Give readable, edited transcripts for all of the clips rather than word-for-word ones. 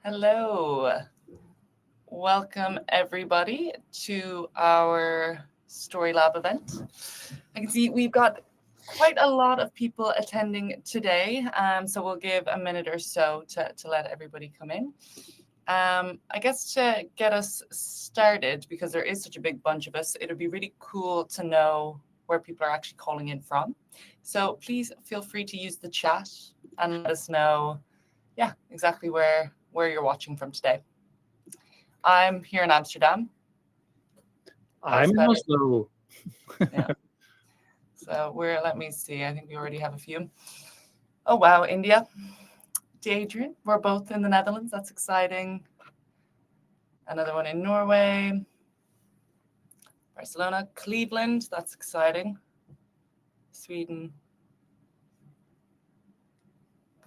Hello. Welcome everybody to our Story Lab event. I can see we've got quite a lot of people attending today, so we'll give a minute or so to let everybody come in. I guess to get us started, because there is such a big bunch of us, it would be really cool to know where people are actually calling in from. So please feel free to use the chat and let us know, exactly where you're watching from today. I'm here in Amsterdam. I'm in Oslo. Yeah. So let me see, I think we already have a few. Oh, wow, India. Adrian, we're both in the Netherlands. That's exciting. Another one in Norway. Barcelona, Cleveland. That's exciting. Sweden.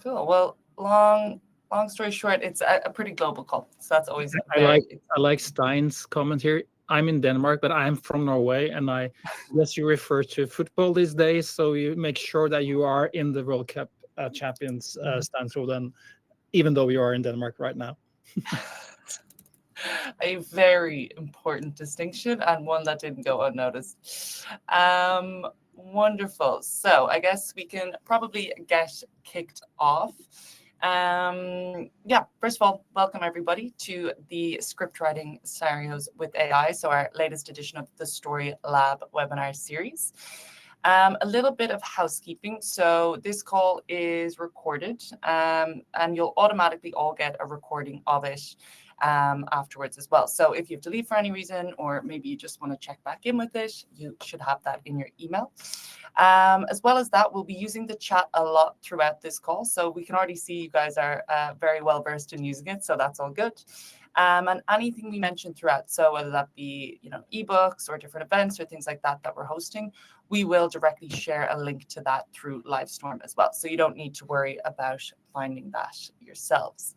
Cool. Well, long story short, it's a pretty global call. So that's always I like Stein's comment here. I'm in Denmark, but I'm from Norway, and I guess you refer to football these days. So you make sure that you are in the World Cup champions stand then, even though you are in Denmark right now. A very important distinction and one that didn't go unnoticed. Wonderful. So I guess we can probably get kicked off. First of all, welcome everybody to the Scriptwriting Scenarios with AI. So our latest edition of the Story Lab webinar series. A little bit of housekeeping. So this call is recorded and you'll automatically all get a recording of it afterwards as well. So if you have to leave for any reason, or maybe you just want to check back in with it, you should have that in your email. As well as that, we'll be using the chat a lot throughout this call. So we can already see you guys are very well versed in using it. So that's all good. And anything we mentioned throughout, so whether that be, ebooks or different events or things like that we're hosting, we will directly share a link to that through Livestorm as well. So you don't need to worry about finding that yourselves.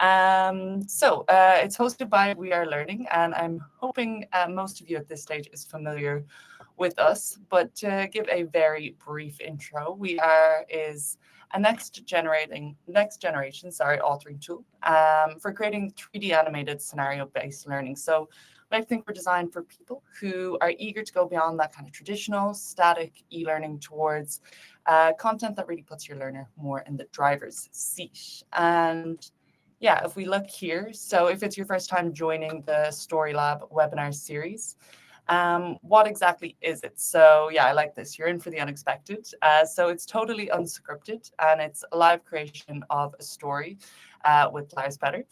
It's hosted by We Are Learning, and I'm hoping most of you at this stage is familiar with us, but to give a very brief intro, We Are is a next generation authoring tool for creating 3D animated scenario-based learning. So I think we're designed for people who are eager to go beyond that kind of traditional static e-learning towards content that really puts your learner more in the driver's seat. And yeah, if we look here, so if it's your first time joining the Story Lab webinar series, what exactly is it? So yeah, I like this. You're in for the unexpected. So it's totally unscripted, and it's a live creation of a story with Lars-Petter.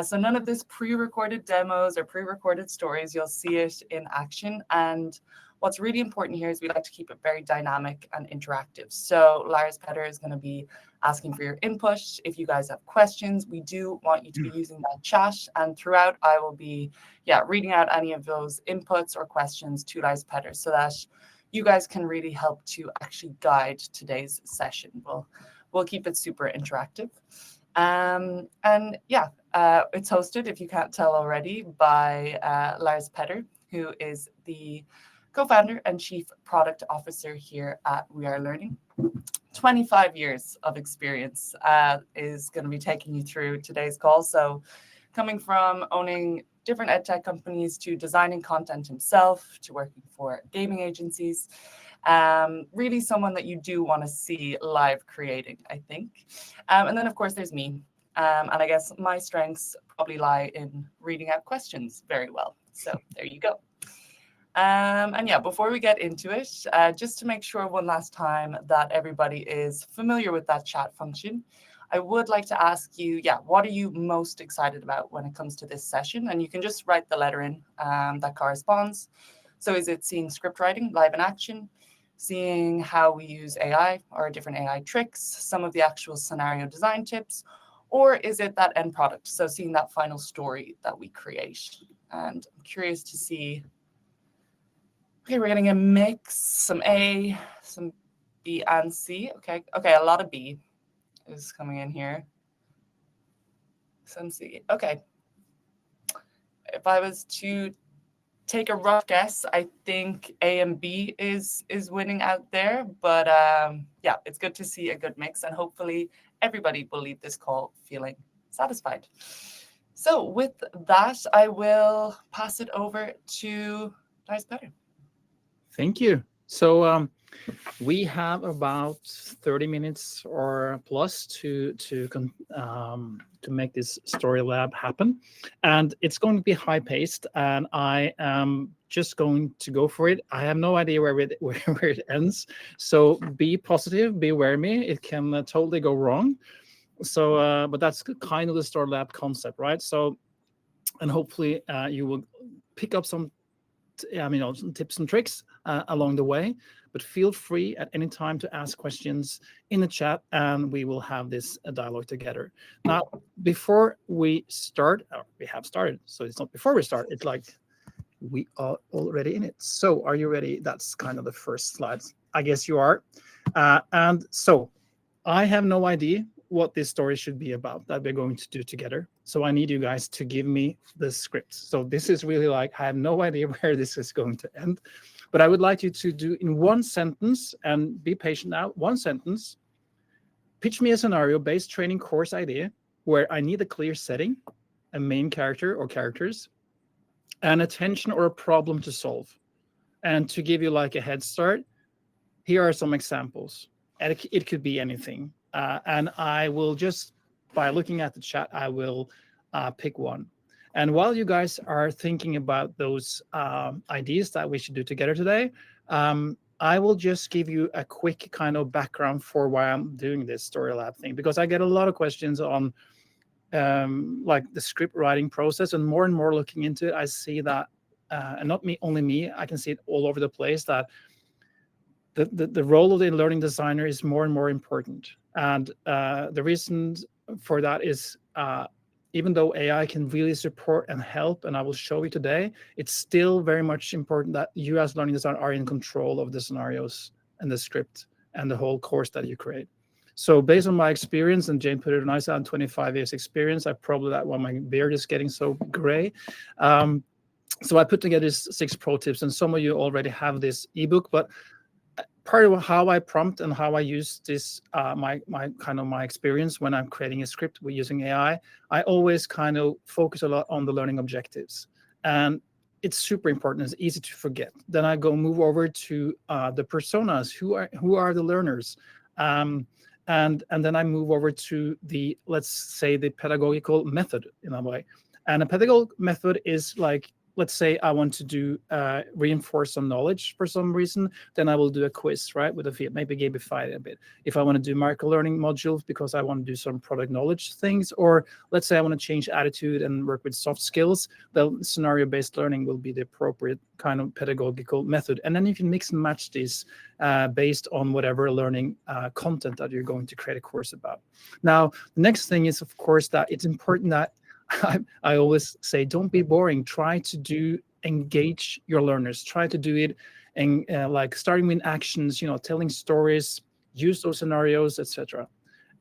So none of this pre-recorded demos or pre-recorded stories. You'll see it in action. And what's really important here is we like to keep it very dynamic and interactive. So Lars-Petter is going to be asking for your input. If you guys have questions, we do want you to be using that chat. And throughout, I will be reading out any of those inputs or questions to Lars-Petter so that you guys can really help to actually guide today's session. We'll keep it super interactive. It's hosted, if you can't tell already, by Lars-Petter, who is the co-founder and chief product officer here at We Are Learning. 25 years of experience is going to be taking you through today's call. So coming from owning different edtech companies to designing content himself to working for gaming agencies, really someone that you do want to see live creating, I think. And then, of course, there's me. And I guess my strengths probably lie in reading out questions very well. So there you go. Before we get into it, just to make sure one last time that everybody is familiar with that chat function, I would like to ask you, what are you most excited about when it comes to this session? And you can just write the letter in that corresponds. So is it seeing script writing live in action, seeing how we use AI or different AI tricks, some of the actual scenario design tips, or is it that end product? So seeing that final story that we create. And I'm curious to see. Okay, we're getting a mix, some A, some B and C. Okay, a lot of B is coming in here. Some C. Okay. If I was to take a rough guess, I think A and B is winning out there. But it's good to see a good mix, and hopefully everybody will leave this call feeling satisfied. So with that, I will pass it over to Lars-Petter. Thank you. So we have about 30 minutes or plus to make this story lab happen, and it's going to be high paced. And I am just going to go for it. I have no idea where it ends. So be positive, be aware of me. It can totally go wrong. So, but that's kind of the story lab concept, right? So, and hopefully you will pick up some some tips and tricks along the way, but feel free at any time to ask questions in the chat, and we will have this dialogue together. Now, before we start, we have started, so it's not before we start, it's like we are already in it. So are you ready? That's kind of the first slide. I guess you are. And so I have no idea what this story should be about that we're going to do together. So I need you guys to give me the script. So this is really like, I have no idea where this is going to end, but I would like you to do in one sentence, and be patient now, one sentence, pitch me a scenario-based training course idea where I need a clear setting, a main character or characters, an attention or a problem to solve. And to give you like a head start, here are some examples. And it could be anything. And I will just, by looking at the chat, I will pick one. And while you guys are thinking about those ideas that we should do together today, I will just give you a quick kind of background for why I'm doing this story lab thing, because I get a lot of questions on like the script writing process, and more looking into it, I see that, and not only me, I can see it all over the place, that the role of the learning designer is more and more important. And the reason for that is even though AI can really support and help, and I will show you today, it's still very much important that you as learning designer are in control of the scenarios and the script and the whole course that you create. So based on my experience, and Jane put it nice on 25 years experience, I probably, that one, my beard is getting so gray. So I put together 6 pro tips, and some of you already have this ebook, but part of how I prompt and how I use this, my experience when I'm creating a script with using AI, I always kind of focus a lot on the learning objectives, and it's super important. It's easy to forget. Then I move over to the personas, who are the learners, and then I move over to the, let's say, the pedagogical method in a way. And a pedagogical method is like, let's say I want to do reinforce some knowledge for some reason, then I will do a quiz, right, with a field, maybe gamify it a bit. If I want to do micro-learning modules because I want to do some product knowledge things, or let's say I want to change attitude and work with soft skills, the scenario-based learning will be the appropriate kind of pedagogical method. And then you can mix and match these based on whatever learning content that you're going to create a course about. Now, the next thing is, of course, that it's important that I always say, don't be boring. Try to engage your learners. Try to do it, and like starting with actions, telling stories, use those scenarios, etc.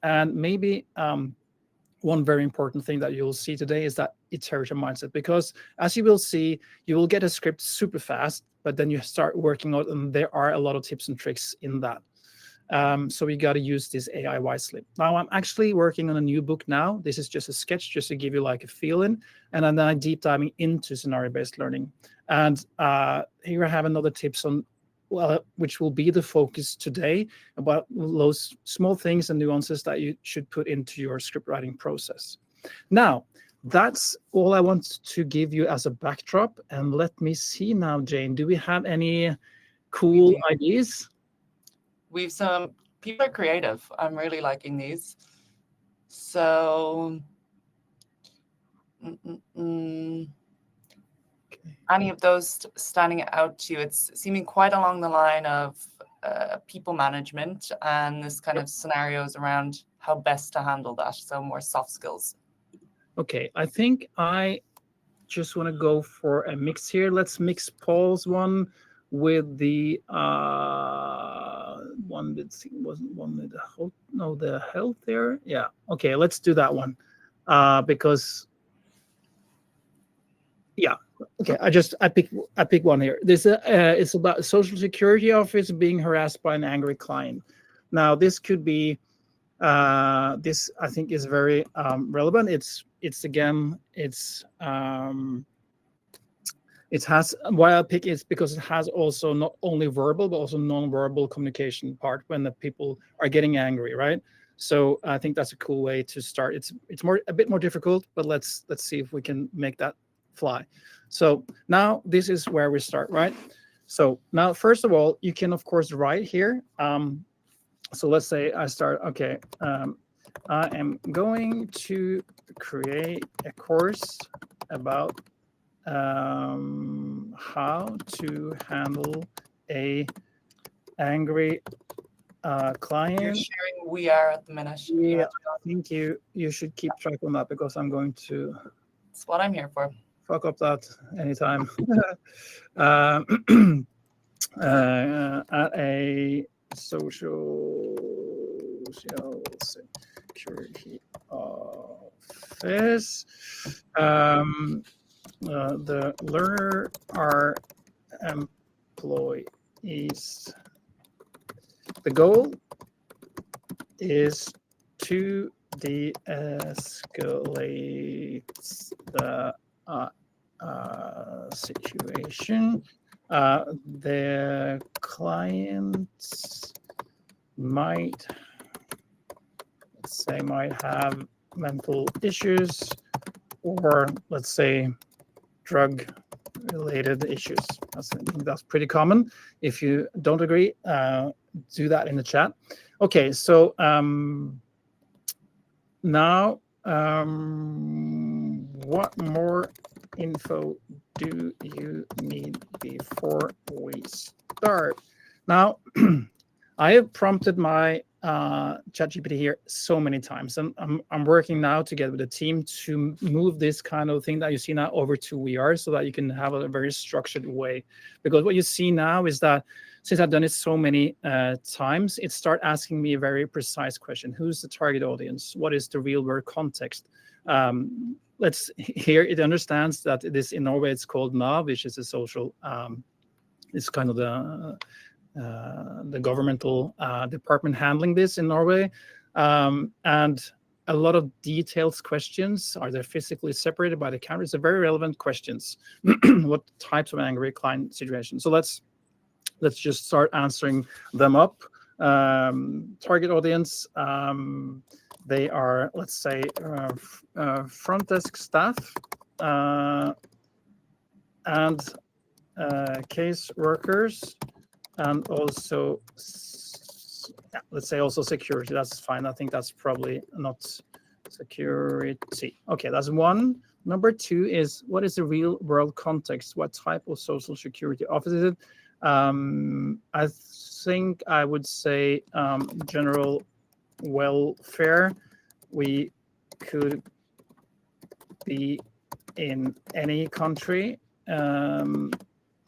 And maybe one very important thing that you'll see today is that iterative mindset, because as you will see, you will get a script super fast, but then you start working out, and there are a lot of tips and tricks in that. So we got to use this AI wisely. Now I'm actually working on a new book now. This is just a sketch, just to give you like a feeling, and then I'm deep diving into scenario-based learning. And here I have another tips on, which will be the focus today, about those small things and nuances that you should put into your script writing process. Now, that's all I want to give you as a backdrop. And let me see now, Jane, do we have any cool ideas? We've some people are creative. I'm really liking these. So any of those standing out to you? It's seeming quite along the line of people management and this kind of scenarios around how best to handle that. So more soft skills. Okay, I think I just want to go for a mix here. Let's mix Paul's one with the one that wasn't one with the health. No, the health there. Yeah. Okay, let's do that one because yeah. Okay, I pick one here. There's it's about a social security office being harassed by an angry client. Now this could be This I think is very relevant. It has, why I pick is because it has also not only verbal but also non-verbal communication part when the people are getting angry, right? So I think that's a cool way to start. It's a bit more difficult, but let's see if we can make that fly. So now this is where we start, right? So now first of all, you can of course write here. So let's say I start. Okay, I am going to create a course about how to handle a angry You're client. sharing we are at the minute. Yeah, I think you should keep track on that because I'm going to That's what I'm here for. fuck up that anytime. uh, at a social security office, the learner are employees. The goal is to de-escalate the situation. The clients might have mental issues, or let's say drug related issues. I think that's pretty common. If you don't agree, do that in the chat. Okay, so now what more info do you need before we start? Now, I have prompted my ChatGPT here so many times, and I'm working now together with the team to move this kind of thing that you see now over to VR, so that you can have a very structured way. Because what you see now is that since I've done it so many times, it starts asking me a very precise question: who's the target audience? What is the real world context? Here it understands that this in Norway it's called NAV, which is a social. It's kind of the governmental department handling this in Norway, and a lot of detailed questions. Are they physically separated by the countries? They're very relevant questions. What types of angry client situations? So let's just start answering them up. Target audience. They are, let's say, front desk staff and case workers. And also, let's say also security. That's fine. I think that's probably not security. Okay, that's one. Number two is, what is the real world context? What type of social security office is it? I think I would say general welfare. We could be in any country.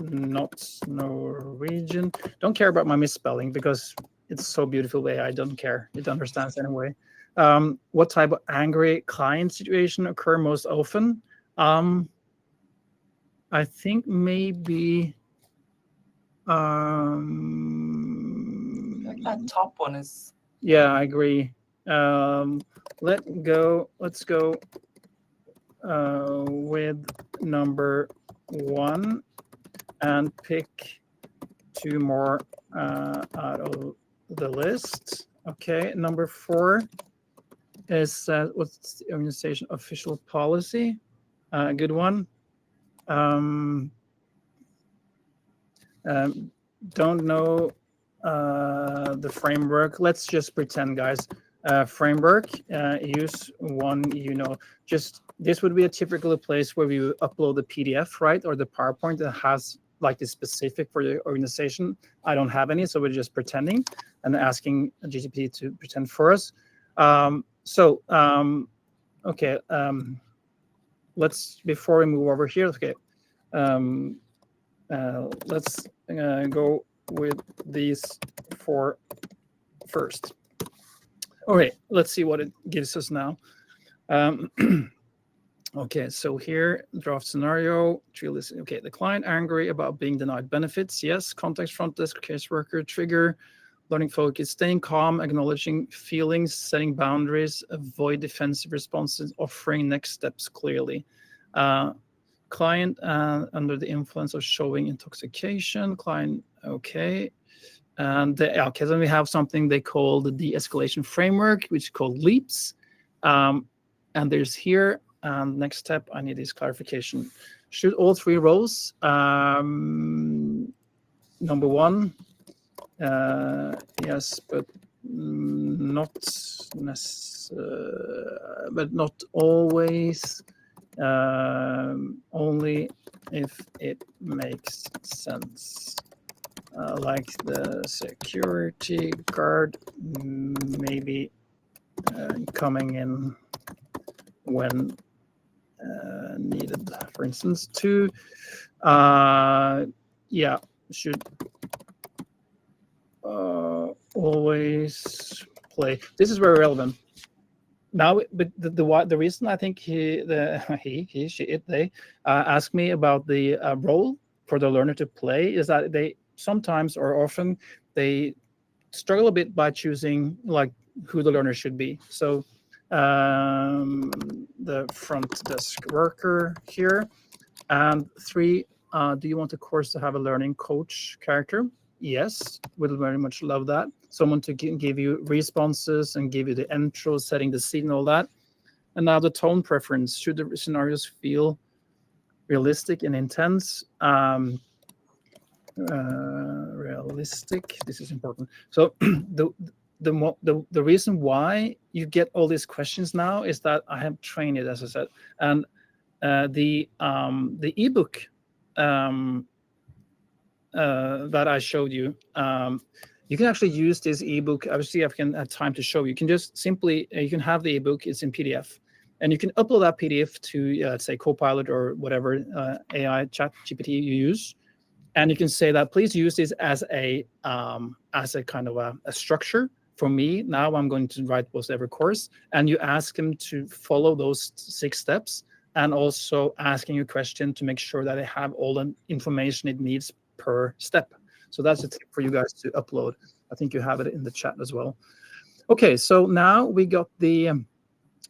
Not Norwegian. Don't care about my misspelling because it's so beautiful way. I don't care. It understands anyway. What type of angry client situation occur most often? I think maybe Like that top one is. Yeah, I agree. Let's go with number one and pick two more out of the list. Okay, number four is what's the organization official policy? A good one. Don't know the framework. Let's just pretend, guys. Framework, use one, just this would be a typical place where we upload the PDF, right? Or the PowerPoint that has like the specific for the organization. I don't have any, so we're just pretending and asking GCP to pretend for us. Okay, let's, before we move over here, okay, let's go with these four first. All right, let's see what it gives us now. Okay, so here, draft scenario, okay, the client angry about being denied benefits. Yes, context, front desk, caseworker, trigger. Learning focus, staying calm, acknowledging feelings, setting boundaries, avoid defensive responses, offering next steps clearly. Client under the influence of showing intoxication. Client, okay. And okay, then we have something they call the de-escalation framework, which is called LEAPS. And there's here, next step, I need this clarification. Should all three roles, number one, yes, but not but not always, only if it makes sense. Like the security guard maybe coming in when needed. For instance, two, yeah, should always play. This is very relevant. Now, but the reason I think they ask me about the role for the learner to play is that they sometimes or often they struggle a bit by choosing like who the learner should be. So the front desk worker here, and three, do you want the course to have a learning coach character? Yes, we'd very much love that. Someone to give you responses and give you the intro, setting the scene and all that. And now the tone preference. Should the scenarios feel realistic and intense? Realistic, this is important. So the reason why you get all these questions now is that I have trained it, as I said. And the ebook that I showed you, you can actually use this ebook. Obviously, I can have time to show you. You can just simply, you can have the ebook, it's in PDF. And you can upload that PDF to, let's say, Copilot or whatever AI chat GPT you use. And you can say that, please use this as a kind of a structure. For me, now I'm going to write post every course. And you ask them to follow those 6 steps, and also asking a question to make sure that they have all the information it needs per step. So that's a tip for you guys to upload. I think you have it in the chat as well. Okay, so now we got the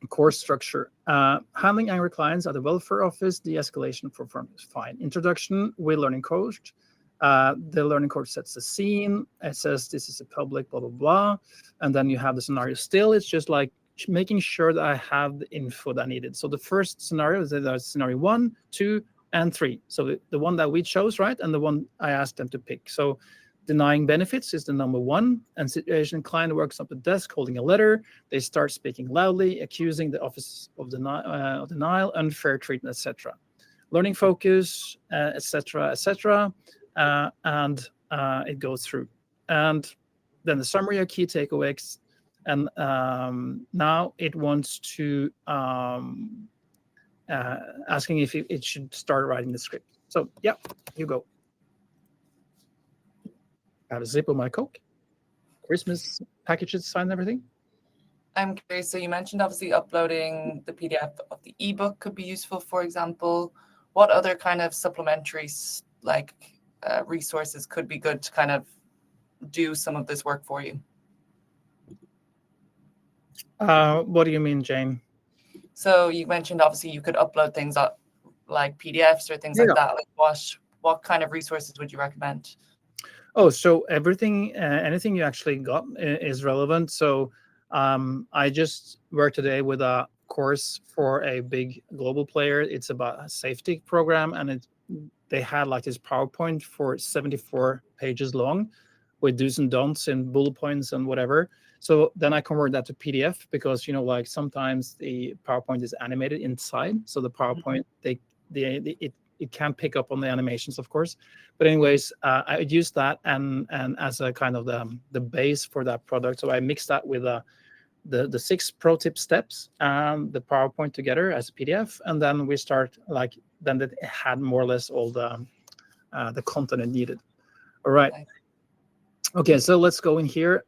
course structure. Handling angry clients at the welfare office, de-escalation for firm is fine. Introduction with learning coach. The learning coach sets the scene. It says this is a public, blah, blah, blah. And then you have the scenario still. It's just like making sure that I have the info that I needed. So the first scenario is scenario 1, 2, and 3. So the one that we chose, right? And the one I asked them to pick. So denying benefits is the number 1. And situation, client works up the desk holding a letter. They start speaking loudly, accusing the office of denial, unfair treatment, etc. Learning focus, etc., etc. And it goes through. And then the summary of key takeaways. And now it wants to asking if it should start writing the script. So yeah, you go. I have a zip of my Coke. Christmas packages, signed everything. I'm curious. So you mentioned obviously uploading the PDF of the ebook could be useful, for example. What other kind of supplementary resources could be good to kind of do some of this work for you? What do you mean, Jane? So you mentioned obviously you could upload things like PDFs or things like that. Like what kind of resources would you recommend? Oh, so everything, anything you actually got is relevant. So I just worked today with a course for a big global player. It's about a safety program, and they had like this PowerPoint for 74 pages long with do's and don'ts and bullet points and whatever. So then I convert that to PDF because, like sometimes the PowerPoint is animated inside. So the PowerPoint, it can pick up on the animations, of course. But anyways, I used that and as a kind of the base for that product. So I mixed that with the 6 pro tip steps and the PowerPoint together as a PDF. And then we start then it had more or less all the content it needed. All right. Okay, so let's go in here.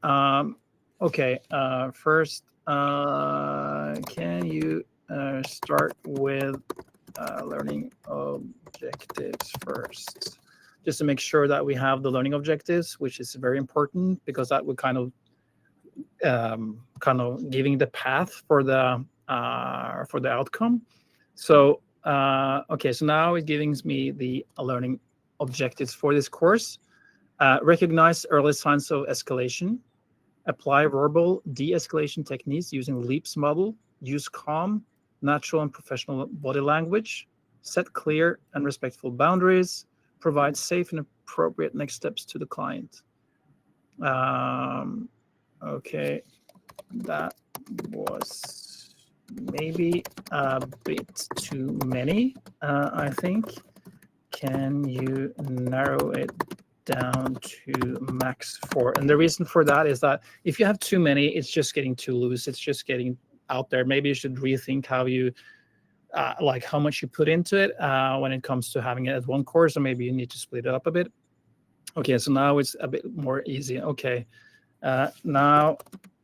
Okay, first, can you start with learning objectives first? just to make sure that we have the learning objectives, which is very important because that would kind of giving the path for the outcome. So okay, so now it gives me the learning objectives for this course. Recognize early signs of escalation, apply verbal de-escalation techniques using LEAPS model, use calm, natural and professional body language, set clear and respectful boundaries, provide safe and appropriate next steps to the client. Okay, that was maybe a bit too many, I think. Can you narrow it down to max 4? And the reason for that is that if you have too many, it's just getting too loose. It's just getting out there. Maybe you should rethink how you, like how much you put into it when it comes to having it as one course, or maybe you need to split it up a bit. Okay, so now it's a bit more easy. Okay, now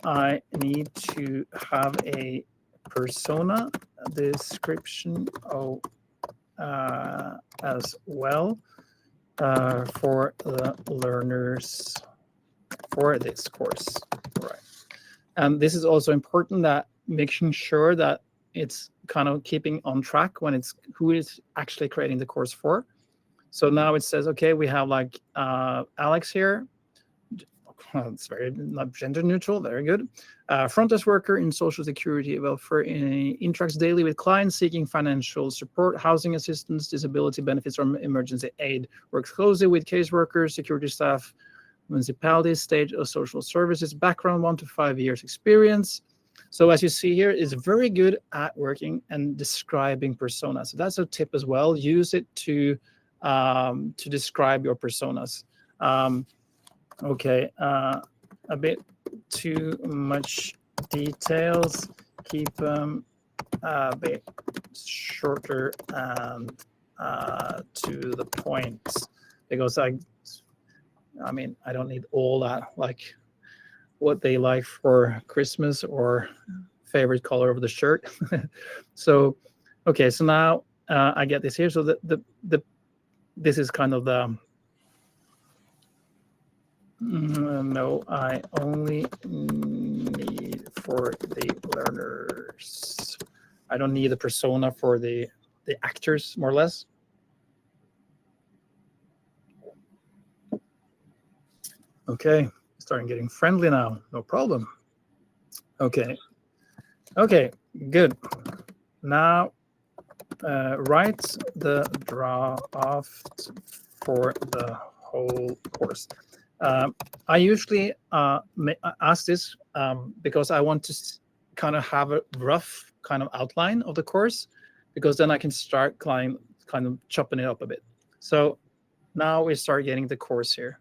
I need to have a persona description as well for the learners for this course. Right. And this is also important, that making sure that it's kind of keeping on track when it's who is actually creating the course for. So now it says, okay, we have like Alex here. It's very not gender neutral, very good. Front desk worker in social security welfare, interacts daily with clients seeking financial support, housing assistance, disability benefits, or emergency aid. Works closely with caseworkers, security staff, municipalities, state or social services. Background 1 to 5 years experience. So as you see here, is very good at working and describing personas. So that's a tip as well. Use it to describe your personas. Okay, a bit too much details. Keep them a bit shorter and to the point, because I mean, I don't need all that, like what they like for Christmas or favorite color of the shirt. So, okay, so now I get this here. So this is kind of the no, I only need for the learners. I don't need a persona for the actors, more or less. Okay, starting getting friendly now. No problem. Okay, good. Now write the draft for the whole course. I usually ask this because I want to kind of have a rough kind of outline of the course, because then I can start kind of chopping it up a bit. So now we start getting the course here.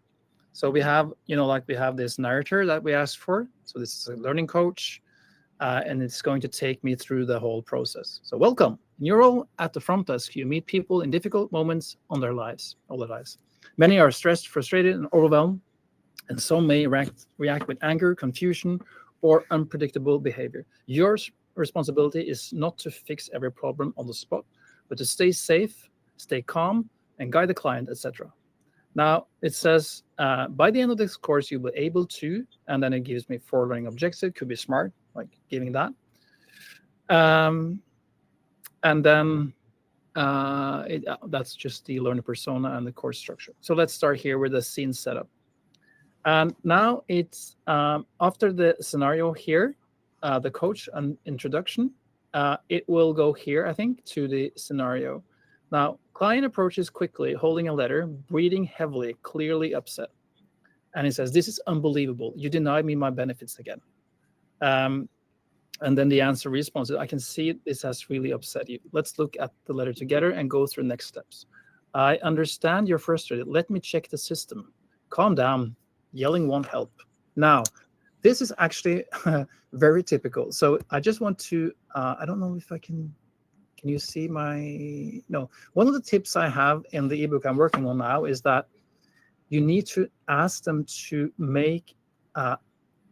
So we have, like we have this narrator that we asked for. So this is a learning coach, and it's going to take me through the whole process. So welcome. In your role at the front desk, you meet people in difficult moments on their lives, all their lives. Many are stressed, frustrated, and overwhelmed, and some may react with anger, confusion, or unpredictable behavior. Your responsibility is not to fix every problem on the spot, but to stay safe, stay calm, and guide the client, etc. Now, it says, by the end of this course, you'll be able to, and then it gives me 4 learning objectives. Could be smart, like giving that. And then that's just the learner persona and the course structure. So let's start here with the scene setup. And now it's after the scenario here, the coach and introduction, it will go here, I think, to the scenario. Now, client approaches quickly, holding a letter, breathing heavily, clearly upset. And he says, "This is unbelievable. You denied me my benefits again." And then the answer response is, "I can see this has really upset you. Let's look at the letter together and go through next steps. I understand you're frustrated. Let me check the system. Calm down. Yelling won't help." Now, this is actually very typical. So I just want to, I don't know if I can you see my, no. One of the tips I have in the ebook I'm working on now is that you need to ask them to make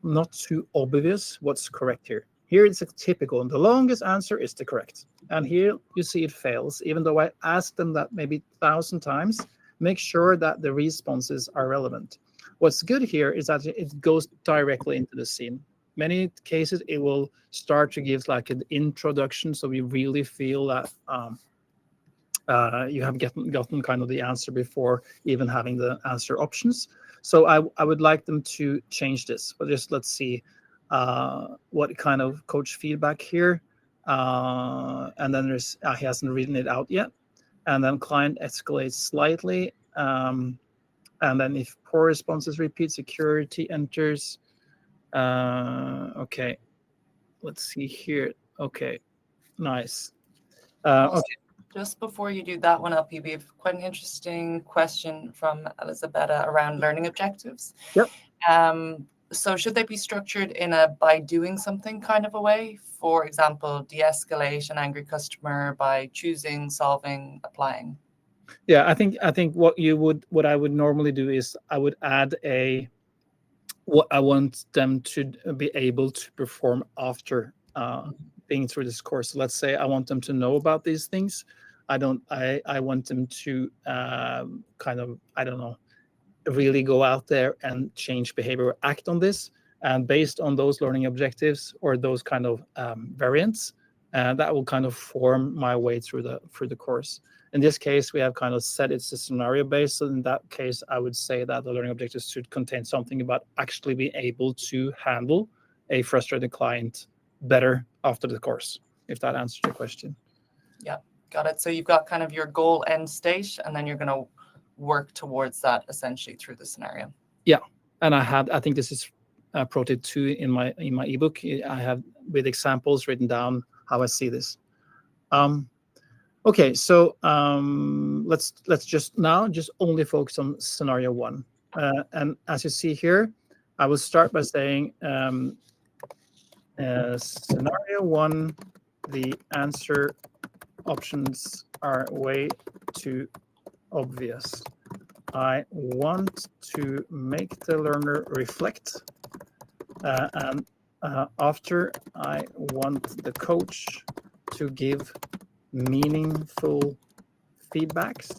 not too obvious what's correct here. Here it's a typical, and the longest answer is the correct. And here you see it fails, even though I asked them that maybe 1,000 times. make sure that the responses are relevant. What's good here is that it goes directly into the scene. Many cases, it will start to give like an introduction, so we really feel that you have gotten kind of the answer before even having the answer options. So I would like them to change this, but just let's see what kind of coach feedback here. And then there's he hasn't written it out yet. And then client escalates slightly. And then if poor responses repeat, security enters. Okay, let's see here. Okay, nice. Okay. Just before you do that one up, we have quite an interesting question from Elisabetta around learning objectives. Yep. So should they be structured in a by doing something kind of a way? For example, de-escalate an angry customer by choosing, solving, applying. Yeah, I think what I would normally do is I would add what I want them to be able to perform after being through this course. Let's say I want them to know about these things. I want them to kind of, I don't know, really go out there and change behavior, act on this, and based on those learning objectives or those kind of variants, that will kind of form my way through the course. In this case, we have kind of said it's a scenario based. So in that case, I would say that the learning objectives should contain something about actually being able to handle a frustrated client better after the course, if that answers your question. Yeah, got it. So you've got kind of your goal end state, and then you're going to work towards that essentially through the scenario. Yeah, and I think this is pro tip 2 in my ebook. I have with examples written down how I see this. Okay, so let's just only focus on scenario 1. And as you see here, I will start by saying scenario 1, the answer options are way too obvious. I want to make the learner reflect, and after I want the coach to give meaningful feedbacks,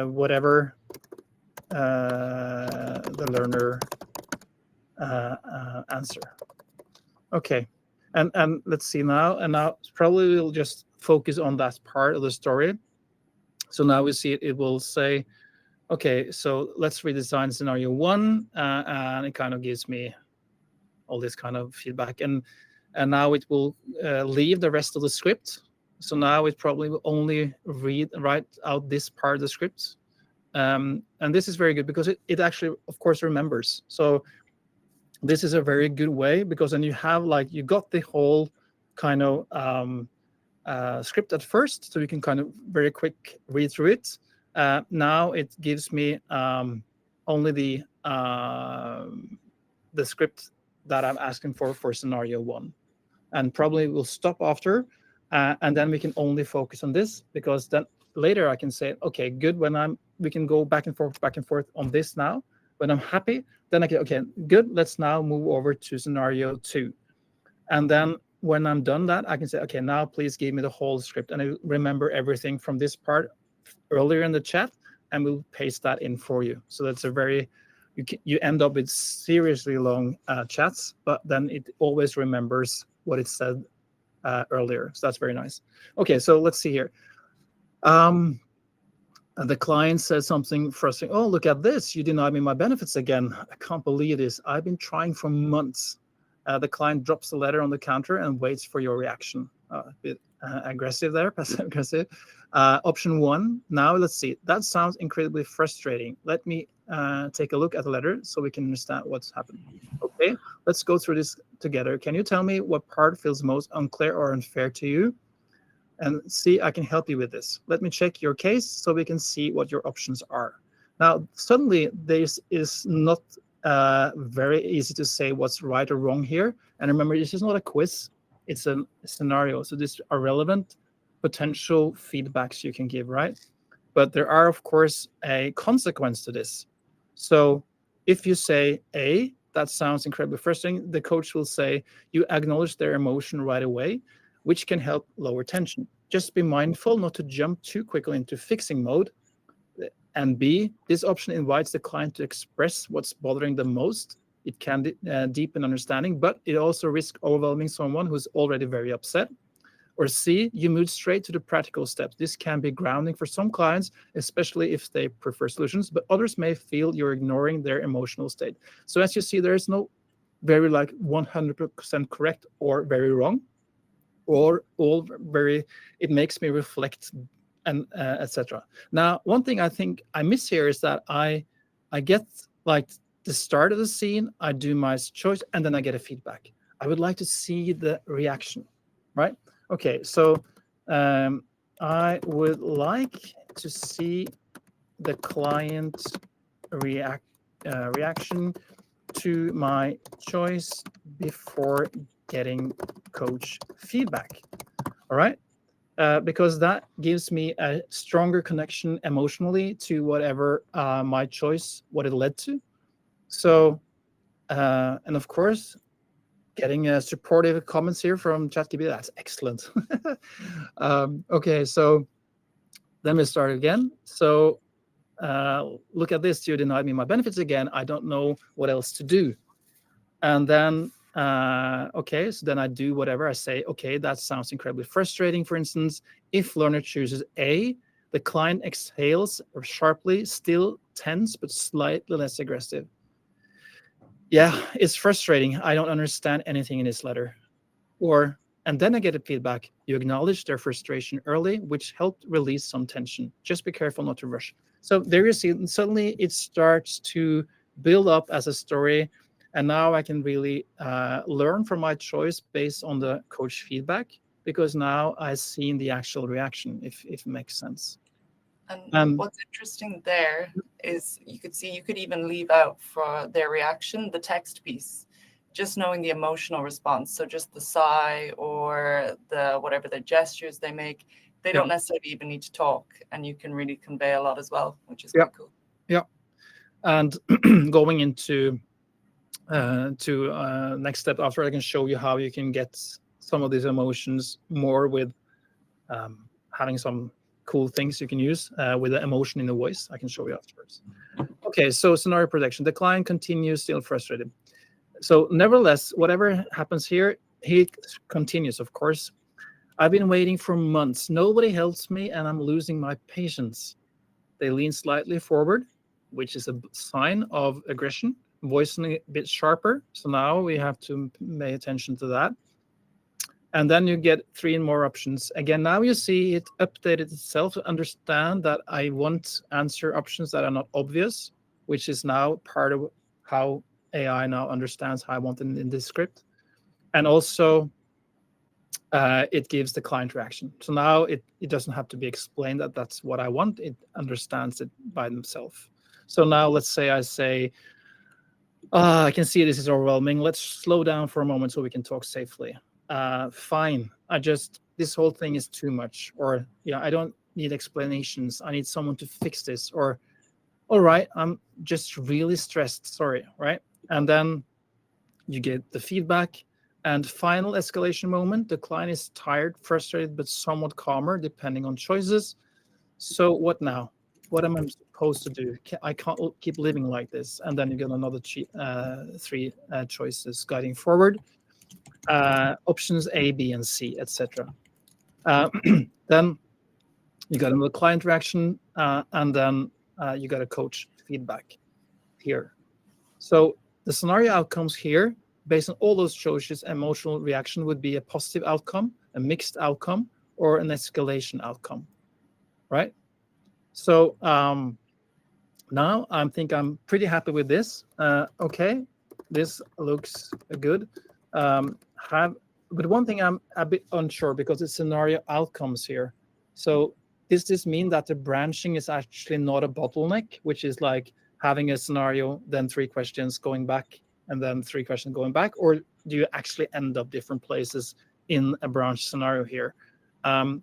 whatever the learner answer. Okay, and let's see now. And now probably we'll just focus on that part of the story. So now we see it will say, okay, so let's redesign scenario 1, and it kind of gives me all this kind of feedback. And now it will leave the rest of the script. So now it probably will only write out this part of the script. And this is very good because it actually, of course, remembers. So this is a very good way, because then you have you got the whole kind of script at first, so you can kind of very quick read through it. Now it gives me only the script that I'm asking for scenario 1, and probably we'll stop after, and then we can only focus on this, because then later I can say, okay, good. We can go back and forth on this now. When I'm happy, then I can, okay, good. Let's now move over to scenario 2, and then when I'm done that, I can say, okay, now please give me the whole script, and I remember everything from this part earlier in the chat, and we'll paste that in for you. So that's a very, you end up with seriously long chats, but then it always remembers what it said earlier. So that's very nice. Okay, so let's see here. The client says something frustrating. Oh, look at this. You denied me my benefits again. I can't believe this. I've been trying for months. The client drops the letter on the counter and waits for your reaction. A bit aggressive there, passive aggressive. Option 1. Now let's see. That sounds incredibly frustrating. Let me take a look at the letter so we can understand what's happened. Okay, let's go through this together. Can you tell me what part feels most unclear or unfair to you? And see, I can help you with this. Let me check your case so we can see what your options are. Now, suddenly, this is not very easy to say what's right or wrong here. And remember, this is not a quiz. It's a scenario. So these are relevant potential feedbacks you can give, right? But there are, of course, a consequence to this. So if you say A, that sounds incredibly frustrating, the coach will say, you acknowledge their emotion right away, which can help lower tension. just be mindful not to jump too quickly into fixing mode. And B, this option invites the client to express what's bothering them most. It can deepen understanding, but it also risks overwhelming someone who's already very upset. Or C, you move straight to the practical steps. This can be grounding for some clients, especially if they prefer solutions, but others may feel you're ignoring their emotional state. So as you see, there is no very 100% correct or very wrong, or all very, it makes me reflect and etc. Now, one thing I think I miss here is that I get the start of the scene, I do my choice, and then I get a feedback. I would like to see the reaction, right? Okay, so I would like to see the client reaction to my choice before getting coach feedback. All right, because that gives me a stronger connection emotionally to whatever my choice, what it led to. So, and of course, getting supportive comments here from ChatGPT, that's excellent. Okay, so let me start again. So look at this, you denied me my benefits again. I don't know what else to do. And then, okay, so then I do whatever I say. Okay, that sounds incredibly frustrating. For instance, if learner chooses A, the client exhales sharply, still tense, but slightly less aggressive. Yeah, it's frustrating. I don't understand anything in this letter. Or, and then I get a feedback. You acknowledge their frustration early, which helped release some tension. Just be careful not to rush. So there you see, suddenly it starts to build up as a story. And now I can really learn from my choice based on the coach feedback, because now I've seen the actual reaction, if it makes sense. And what's interesting there is you could even leave out for their reaction the text piece, just knowing the emotional response. So just the sigh or the whatever the gestures they make, they don't necessarily even need to talk, and you can really convey a lot as well, which is quite cool. Yeah, and going into next step after, I can show you how you can get some of these emotions more with having some cool things you can use with the emotion in the voice. I can show you afterwards. Okay, so scenario prediction. The client continues still frustrated. So nevertheless, whatever happens here, he continues, of course. I've been waiting for months. Nobody helps me, and I'm losing my patience. They lean slightly forward, which is a sign of aggression, voicing a bit sharper. So now we have to pay attention to that. And then you get 3 more options. Again, now you see it updated itself to understand that I want answer options that are not obvious, which is now part of how AI now understands how I want it in this script. And also, it gives the client reaction. So now it doesn't have to be explained that that's what I want. It understands it by themselves. So now let's say I say, I can see this is overwhelming. Let's slow down for a moment so we can talk safely. Fine. This whole thing is too much. Or, I don't need explanations. I need someone to fix this. Or, all right, I'm just really stressed. Sorry, right? And then you get the feedback. And final escalation moment, the client is tired, frustrated, but somewhat calmer, depending on choices. So what now? What am I supposed to do? I can't keep living like this. And then you get another 3 choices guiding forward. Options A, B, and C, etc. Then you got another client reaction, and then you got a coach feedback here. So the scenario outcomes here, based on all those choices, emotional reaction would be a positive outcome, a mixed outcome, or an escalation outcome, right? So now I think I'm pretty happy with this. Okay, this looks good. But one thing I'm a bit unsure, because it's scenario outcomes here. So does this mean that the branching is actually not a bottleneck, which is like having a scenario, then 3 questions going back, and then 3 questions going back? Or do you actually end up different places in a branch scenario here?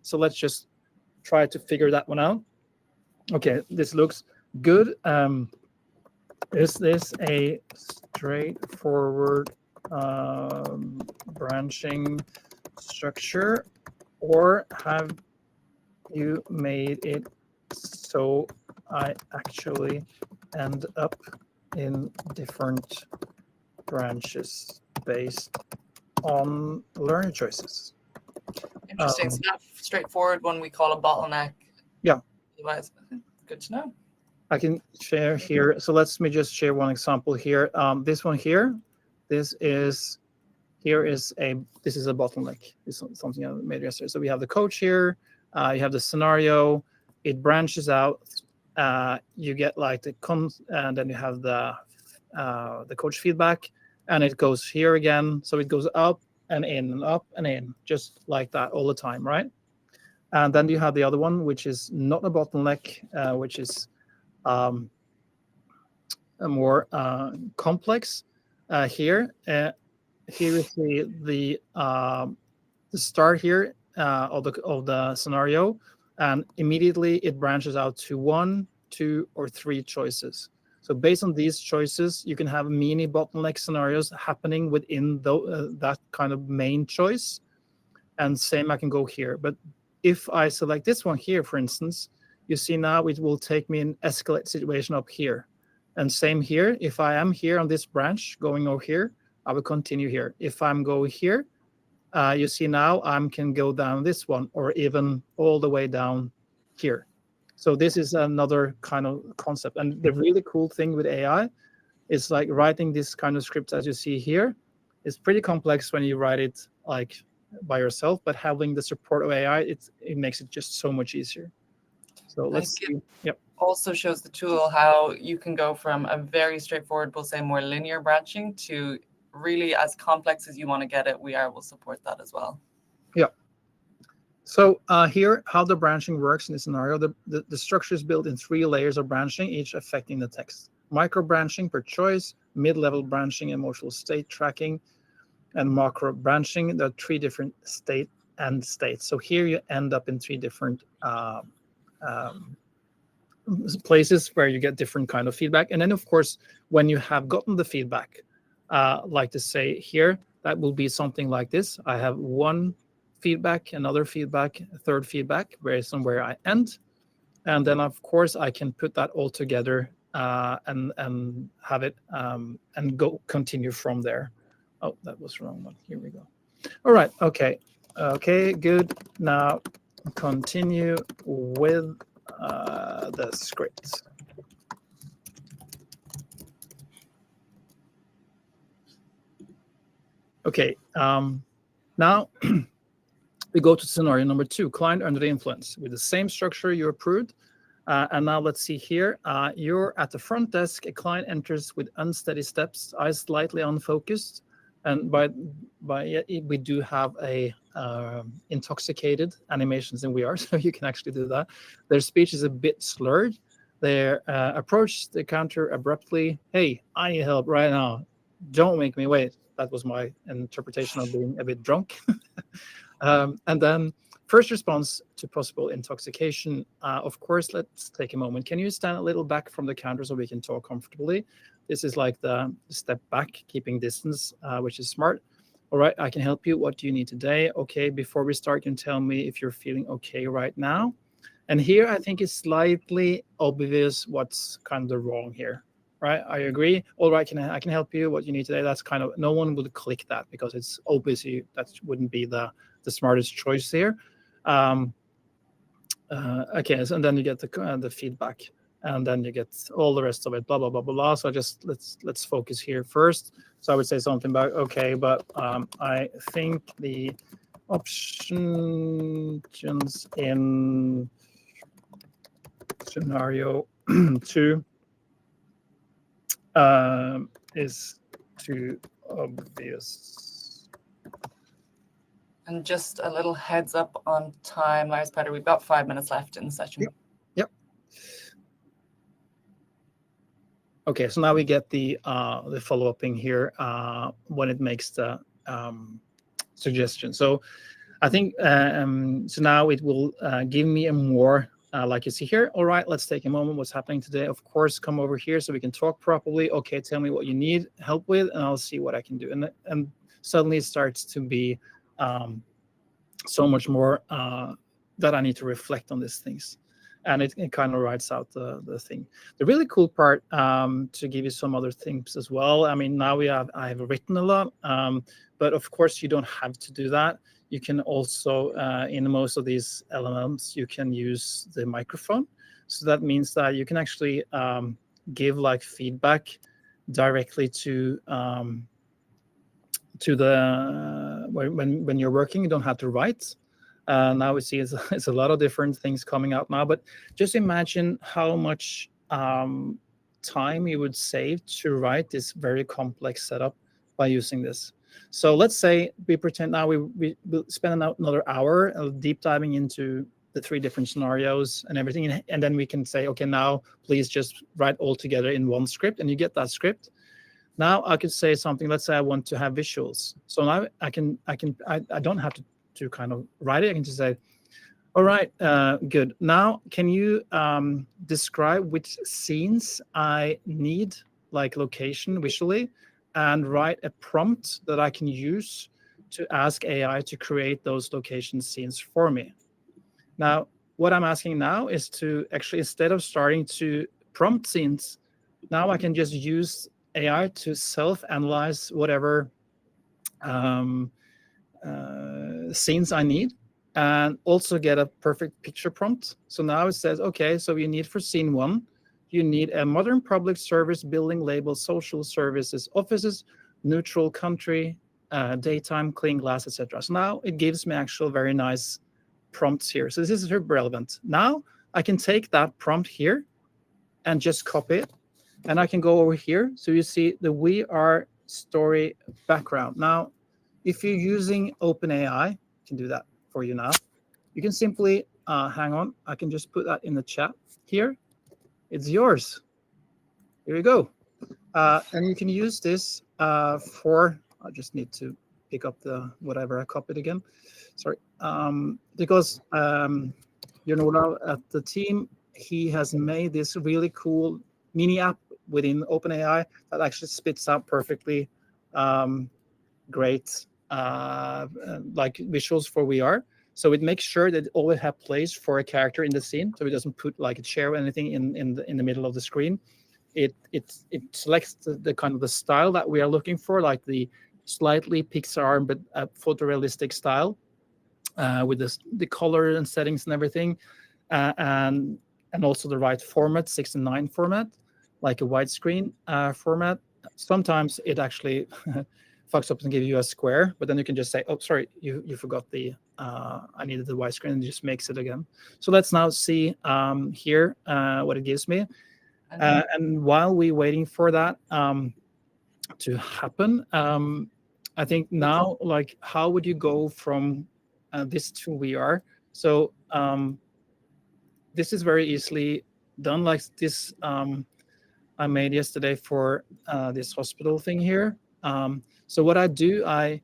So let's just try to figure that one out. Okay, this looks good. Is this a straightforward branching structure, or have you made it so I actually end up in different branches based on learner choices. Interesting. So that straightforward one we call a bottleneck. Yeah. Otherwise, good to know. I can share here. So let me just share one example here. This one here, this is a bottleneck. This is something I made yesterday. So we have the coach here. You have the scenario. It branches out. You get like and then you have the coach feedback, and it goes here again. So it goes up and in, just like that all the time, right? And then you have the other one, which is not a bottleneck, which is a more complex. Here is the start here of the scenario, and immediately it branches out to 1, 2, or 3 choices. So based on these choices, you can have mini bottleneck scenarios happening within that kind of main choice. And same, I can go here. But if I select this one here, for instance, you see now it will take me an escalate situation up here. And same here, if I am here on this branch going over here, I will continue here. If I'm going here, you see now I can go down this one, or even all the way down here. So this is another kind of concept. And the really cool thing with AI is like writing this kind of scripts, as you see here, is pretty complex when you write it like by yourself, but having the support of AI, it makes it just so much easier. So let's see. Yep. Also shows the tool how you can go from a very straightforward, we'll say more linear branching, to really as complex as you want to get it. We will support that as well. Yeah. So here, how the branching works in this scenario, the structure is built in 3 layers of branching, each affecting the text. Micro branching per choice, mid-level branching, emotional state tracking, and macro branching. There are 3 different states. So here you end up in 3 different places where you get different kind of feedback. And then, of course, when you have gotten the feedback, like to say here, that will be something like this. I have 1 feedback, another feedback, a 3rd feedback, based on where I end. And then, of course, I can put that all together and have it and continue from there. Oh, that was the wrong one. Here we go. All right. Okay. Okay, good. Now continue with the script. Okay. Now we go to scenario number 2, client under the influence, with the same structure you approved. And now let's see here. You're at the front desk. A client enters with unsteady steps, eyes slightly unfocused. And we do have a intoxicated animations in VR, so you can actually do that. Their speech is a bit slurred. Their approach the counter abruptly. Hey, I need help right now. Don't make me wait. That was my interpretation of being a bit drunk. And then first response to possible intoxication. Of course, let's take a moment. Can you stand a little back from the counter so we can talk comfortably? This is like the step back, keeping distance, which is smart. All right, I can help you. What do you need today? Okay, before we start, can you tell me if you're feeling okay right now? And here, I think it's slightly obvious what's kind of the wrong here, right? I agree. All right, I can help you. What you need today? That's kind of, no one would click that because it's obviously that wouldn't be the smartest choice here. Okay, so, and then you get the feedback, and then you get all the rest of it, blah blah blah blah blah. So just let's focus here first. So I would say something about, okay, but I think the options in scenario 2 is too obvious. And just a little heads up on time, Lars-Petter, we've got 5 minutes left in the session. Yep. Okay, so now we get the follow-upping here when it makes the suggestion. So I think, so now it will give me a more, like you see here. All right, let's take a moment. What's happening today? Of course, come over here so we can talk properly. Okay, tell me what you need help with, and I'll see what I can do. And suddenly it starts to be so much more that I need to reflect on these things. And it kind of writes out the thing. The really cool part, to give you some other things as well. I mean, now I have written a lot, but of course you don't have to do that. You can also, in most of these LLMs, you can use the microphone. So that means that you can actually give like feedback directly to the when you're working. You don't have to write. Now we see it's a lot of different things coming out now, but just imagine how much time you would save to write this very complex setup by using this. So let's say we pretend now we will spend another hour deep diving into the 3 different scenarios and everything, and then we can say, okay, now please just write all together in one script, and you get that script. Now I could say something. Let's say I want to have visuals. So now I don't have to kind of write it. I can just say, all right, good. Now, can you describe which scenes I need, like location visually, and write a prompt that I can use to ask AI to create those location scenes for me. Now, what I'm asking now is to actually, instead of starting to prompt scenes, now I can just use AI to self-analyze whatever scenes I need, and also get a perfect picture prompt. So now it says, okay, so you need for scene 1, you need a modern public service building labeled social services, offices, neutral country, daytime, clean glass, etc. So now it gives me actual very nice prompts here. So this is very relevant. Now I can take that prompt here and just copy it, and I can go over here. So you see the We Are story background. Now, if you're using OpenAI, I can do that for you now. You can simply, hang on, I can just put that in the chat here. It's yours. Here you go. And you can use this for, I just need to pick up the whatever I copied again. Sorry. Because now at the team, he has made this really cool mini app within OpenAI that actually spits out perfectly great like visuals for VR. So it makes sure that it always have place for a character in the scene, so it doesn't put like a chair or anything in the middle of the screen. It selects the kind of the style that we are looking for, like the slightly Pixar but photorealistic style, with the color and settings and everything, and also the right format, 6:9 format, like a widescreen format. Sometimes it actually fucks up and give you a square, but then you can just say, oh, sorry, you forgot the, I needed the widescreen, and it just makes it again. So let's now see here what it gives me. And while we're waiting for that to happen, I think now, like, how would you go from this to VR? So this is very easily done, like this I made yesterday for this hospital thing here. So what I do, I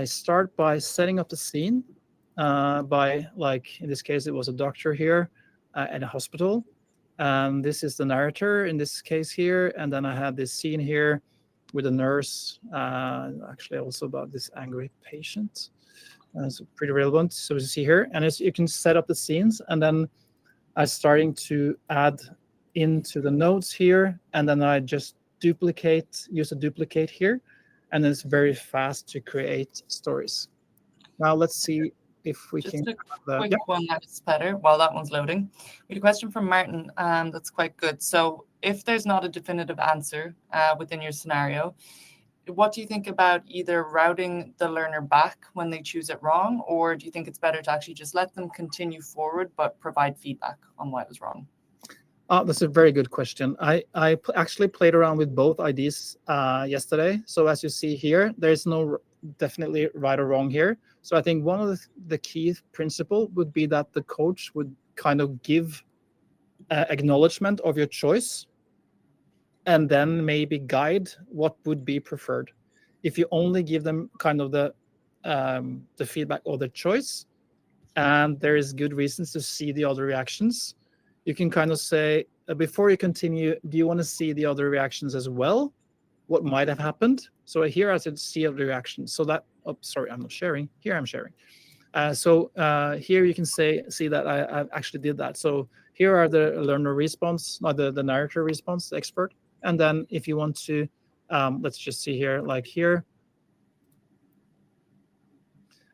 start by setting up the scene by, like, in this case, it was a doctor here at a hospital. This is the narrator in this case here. And then I have this scene here with a nurse, actually also about this angry patient. It's pretty relevant. So you see here, and as you can set up the scenes, and then I'm starting to add into the notes here, and then I just use a duplicate here, and then it's very fast to create stories. Now let's see if we can. Just a quick one, Lars-Petter, while that one's loading. We had a question from Martin, that's quite good. So if there's not a definitive answer within your scenario, what do you think about either routing the learner back when they choose it wrong, or do you think it's better to actually just let them continue forward but provide feedback on why it was wrong? That's a very good question. I actually played around with both ideas yesterday. So as you see here, there's no definitely right or wrong here. So I think one of the key principle would be that the coach would kind of give acknowledgement of your choice, and then maybe guide what would be preferred. If you only give them kind of the feedback or the choice, and there is good reasons to see the other reactions, you can kind of say, before you continue, do you want to see the other reactions as well? What might have happened? So here I said see other reactions. So that, oh, sorry, I'm not sharing. Here I'm sharing. So here you can see that I actually did that. So here are the learner response, not the narrator response, the expert. And then if you want to, let's just see here, like here.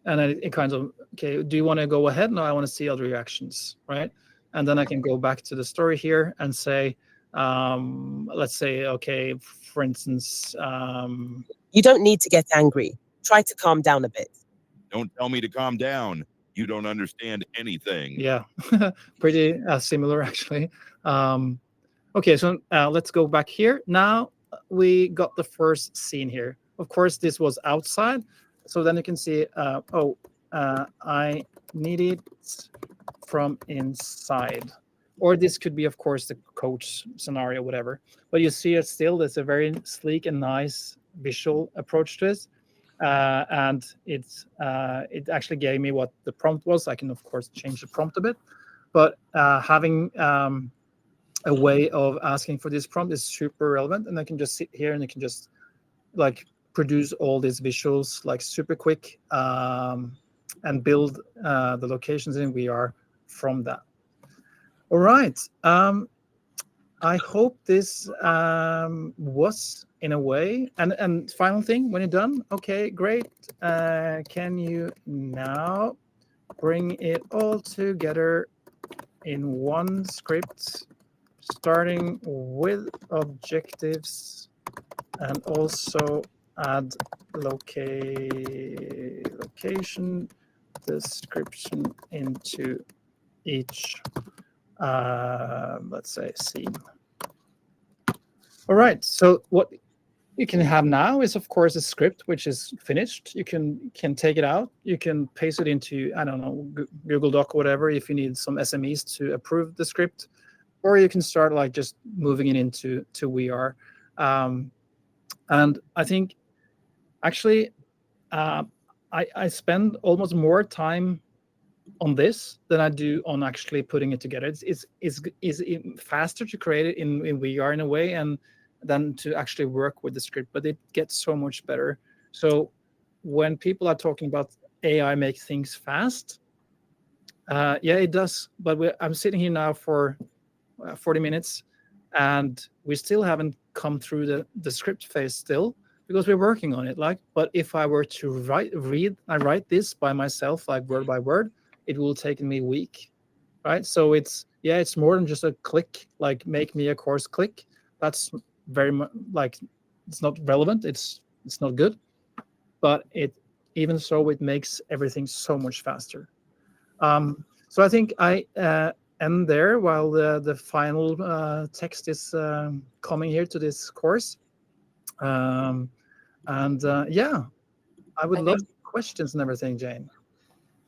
And then it kind of, okay, do you want to go ahead? No, I want to see other reactions, right? And then I can go back to the story here and say, let's say, okay, for instance, You don't need to get angry. Try to calm down a bit. Don't tell me to calm down. You don't understand anything. yeah, pretty similar actually. Okay, so let's go back here. Now we got the first scene here. Of course, this was outside. So then you can see, I need it from inside. Or this could be, of course, the coach scenario, whatever. But you see it still, there's a very sleek and nice visual approach to this. And it actually gave me what the prompt was. I can, of course, change the prompt a bit. But having a way of asking for this prompt is super relevant. And I can just sit here and I can just like produce all these visuals like super quick and build the locations in VR from that. All right. I hope this was in a way. And final thing, when you're done, okay, great. Can you now bring it all together in one script, starting with objectives and also add location description into each, let's say, scene. All right, so what you can have now is, of course, a script which is finished. You can take it out. You can paste it into, I don't know, Google Doc or whatever if you need some SMEs to approve the script. Or you can start like just moving it into VR. And I think actually I spend almost more time on this than I do on actually putting it together. It's faster to create it in VR in a way and than to actually work with the script, but it gets so much better. So when people are talking about AI make things fast, yeah, it does. But I'm sitting here now for 40 minutes and we still haven't come through the script phase still because we're working on it. But if I were to write this by myself, like word by word, it will take me a week, right? So it's more than just a click, like make me a course click. That's very much like, it's not relevant. It's not good, but even so, it makes everything so much faster. So I think I end there while the final text is coming here to this course. Yeah, I would love questions and everything, Jane.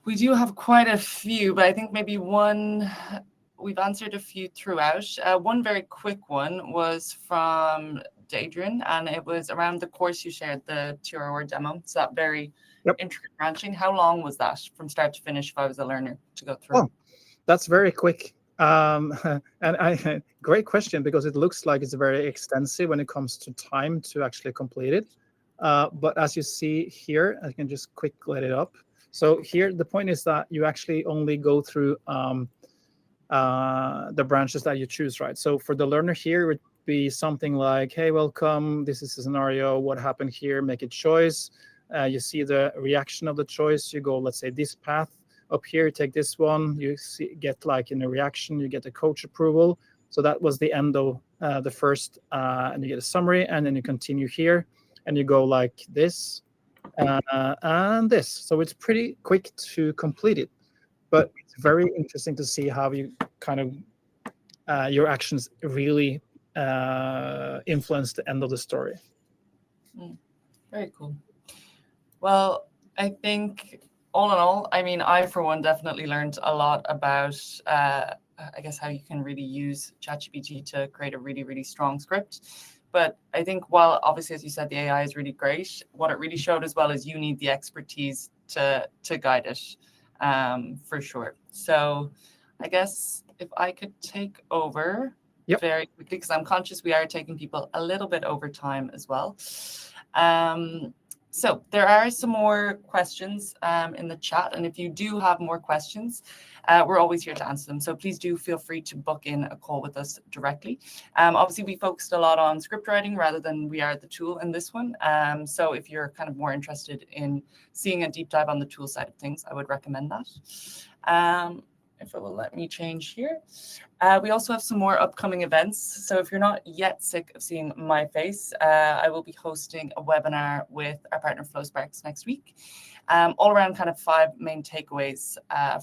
We do have quite a few, but I think maybe we've answered a few throughout. One very quick one was from Adrian, and it was around the course you shared, the 2-hour demo. So that very intricate branching. How long was that from start to finish if I was a learner to go through? Oh, that's very quick. And great question, because it looks like it's very extensive when it comes to time to actually complete it. But as you see here, I can just quick let it up. So here, the point is that you actually only go through the branches that you choose, right? So for the learner here, it would be something like, hey, welcome, this is a scenario, what happened here, make a choice. You see the reaction of the choice, you go, let's say, this path. Up here, take this one, you get like in a reaction, you get a coach approval. So that was the end of the first, and you get a summary, and then you continue here, and you go like this, and this. So it's pretty quick to complete it, but it's very interesting to see how you kind of, your actions really influence the end of the story. Very cool. Well, I think all in all, I mean, I, for one, definitely learned a lot about, I guess, how you can really use ChatGPT to create a really, really strong script. But I think while obviously, as you said, the AI is really great, what it really showed as well is you need the expertise to guide it, for sure. So I guess if I could take over very quickly, because I'm conscious we are taking people a little bit over time as well. So there are some more questions in the chat, and if you do have more questions, we're always here to answer them. So please do feel free to book in a call with us directly. Obviously, we focused a lot on script writing rather than we are the tool in this one. So if you're kind of more interested in seeing a deep dive on the tool side of things, I would recommend that. If it will let me change here. We also have some more upcoming events. So if you're not yet sick of seeing my face, I will be hosting a webinar with our partner FlowSparks next week, all around kind of 5 main takeaways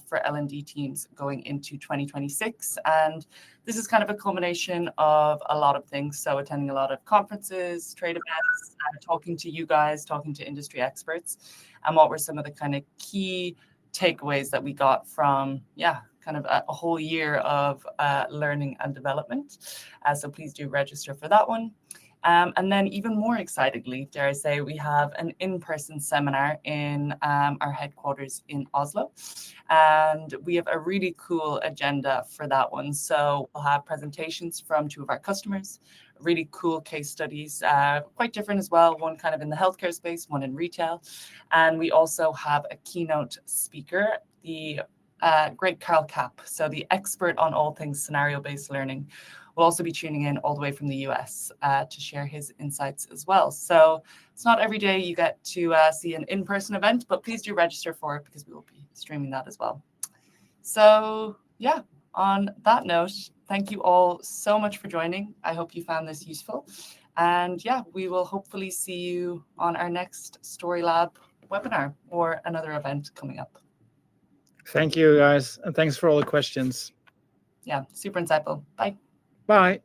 for L&D teams going into 2026. And this is kind of a culmination of a lot of things. So attending a lot of conferences, trade events, talking to you guys, talking to industry experts, and what were some of the kind of key takeaways that we got from, kind of a whole year of learning and development. So please do register for that one. And then even more excitedly, dare I say, we have an in-person seminar in our headquarters in Oslo. And we have a really cool agenda for that one. So we'll have presentations from 2 of our customers, really cool case studies, quite different as well, one kind of in the healthcare space, one in retail. And we also have a keynote speaker, the great Carl Kapp, so the expert on all things scenario-based learning, will also be tuning in all the way from the US to share his insights as well. So it's not every day you get to see an in-person event, but please do register for it because we will be streaming that as well. So on that note, thank you all so much for joining. I hope you found this useful. And we will hopefully see you on our next Story Lab webinar or another event coming up. Thank you, guys. And thanks for all the questions. Yeah, super insightful. Bye. Bye.